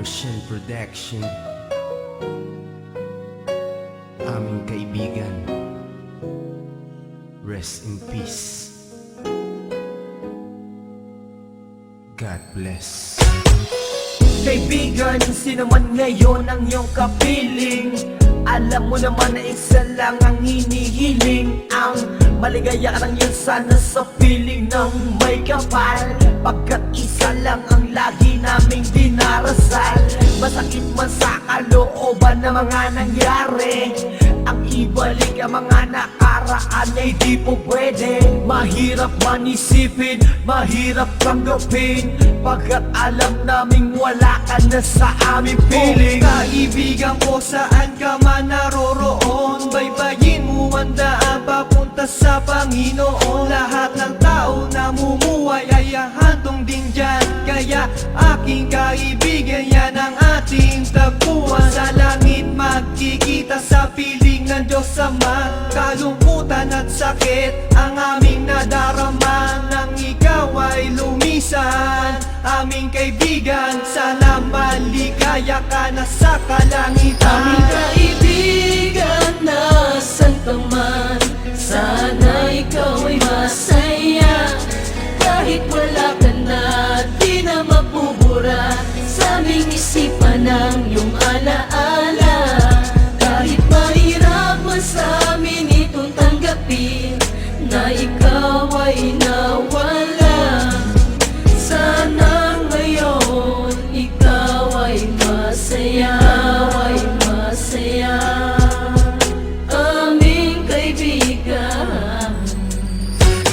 Martian Production. Aming kaibigan, rest in peace. God bless. Kaibigan, sino man ngayon ang iyong kapiling, alam mo naman na isa lang ang hinihiling. Ang maligaya ka lang yun sana sa piling ng may kapal, pagkat isa lang ang lagi naming dinarasal. Masakit man sa kalooban na mga nangyari, ang ibalik ang mga nakaraan ay di po pwede. Mahirap man isipin, mahirap tanggapin, pagkat alam naming wala ka na sa aming piling. Kaibigan ko, saan ka man naroroon, baybayin mo ang daan papunta sa Panginoon. Lahat ng tao na mumuhay ay hantong din dyan, kaya aking kaibigan, yan ang ating tagpuan. Sa langit magkikita sa piling ng Diyos Ama. Kalungkutan at sakit ang aming nadarama, nang ikaw ay lumisan. Aming kaibigan, sana maligaya ka na sa kalangitan. Aming kaibigan, nasan ka man, sana ikaw ay masaya. Kahit wala ka na, di na mapubura sa aming isipan ng iyong alaala. Kahit mahirap man sa amin itong tanggapin na ikaw ay nawala, sana ngayon ikaw ay masaya, ay masaya. Aming kaibigan,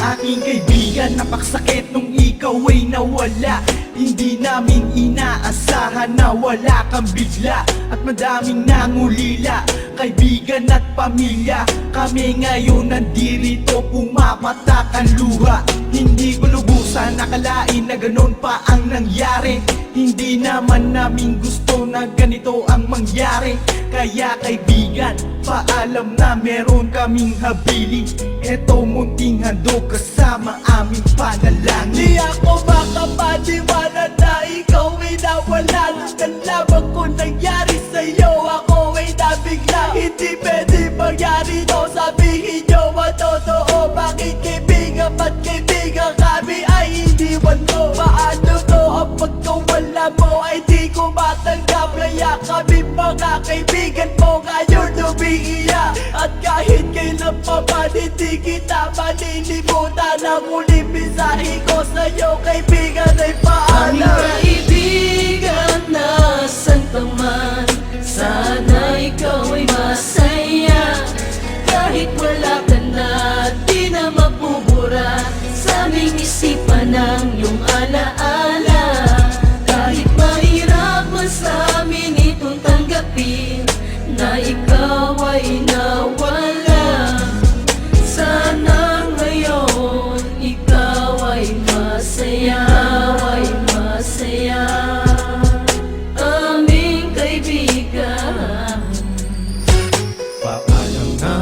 Aking kaibigan, napaksakit nung ikaw ay nawala. Hindi namin inaasahan na wala kang bigla, at madaming nangulila, kaibigan at pamilya. Kami ngayon nandirito, pumapatak ang luha. Hindi ko lubusan nakalain na ganon pa ang nangyari. Hindi naman namin gusto na ganito ang mangyari. Kaya kaibigan, paalam na meron kaming habili. Eto munting handog kasama aming panalangin. Di ako makapaniwala na ikaw ay nawala. Nang lamang ko nangyari sa'yo, ako ay nabigla. Hindi pwede mangyari to, sabihin nyo ang totoo. Bakit kaibigan, ba't kaibigan kami ay iniwan mo? Paano to ang pagkawala mo ay di ko matanggap? Kaya kami mga kaibigan mo ngayon umiiyak, at kahit kailan pa man hindi kita malilimutan. Ang muling mensahe ko sa'yo kaibigan ay aming paalam. kaibigan, nasan ka man, sana ikaw ay masaya. Kahit wala ka na, di na mapubura sa aming isipan ng iyong alaala. Kahit mahirap man sa amin itong tanggapin na ikaw ay nawala, sana ngayon ikaw ay masaya, ay masaya. Aming kaibigan, Paalam na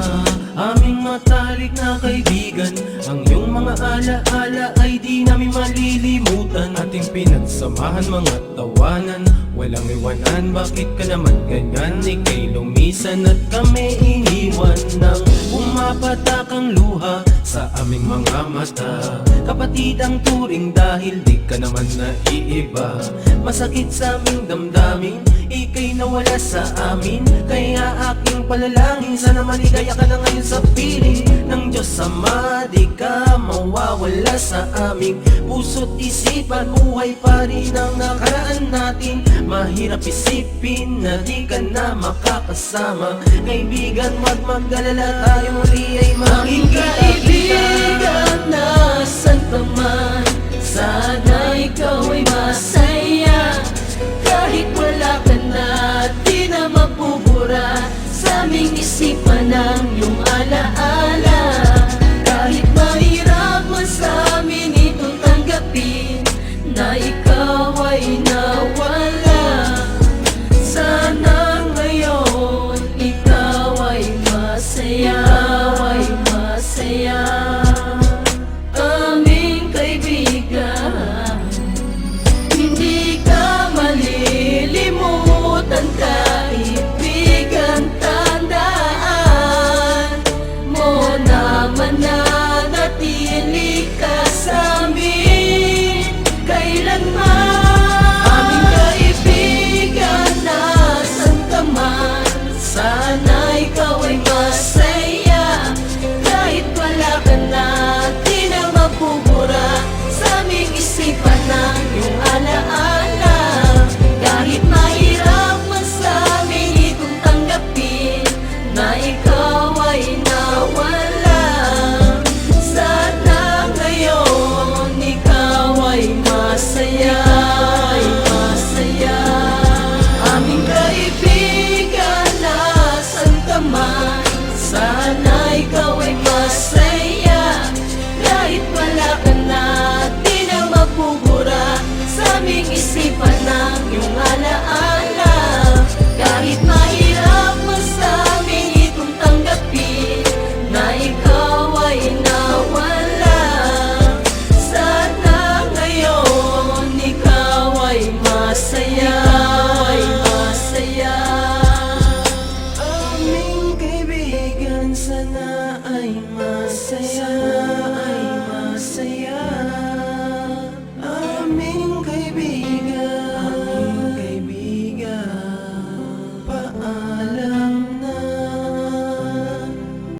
aming matalik na kaibigan, ang iyong mga alaala ay di namin malilimutan. Ating pinagsamahan mga tawanan, walang iwanan. Bakit ka naman ganyan? Ika'y lumisan at kami iniwan, nang pumapatak ang luha sa aming mga mata. Kapatid ang turing dahil di ka naman naiiba. Masakit sa aming damdamin, ika'y nawala sa amin. Kaya aking palalangin, sana maligaya ka na ngayon sa piling ng Diyos Ama. Di ka mawawala sa aming puso't isipan. Buhay pa rin ang nakaraan natin. Mahirap isipin na di ka na makakasama. Kaibigan, wag mag-alala, tayo muli ay aming makikita. kaibigan, nasan ka man, sana ikaw ay masaya. Kahit wala ka na, di na mapubura sa aming isipan ng iyong alaala. Kahit mahirap man sa amin itong tanggapin na ikaw ay nawala, sana ngayon ikaw ay masaya, ay masaya. Aming kaibigan, hindi ka malilimutan. aming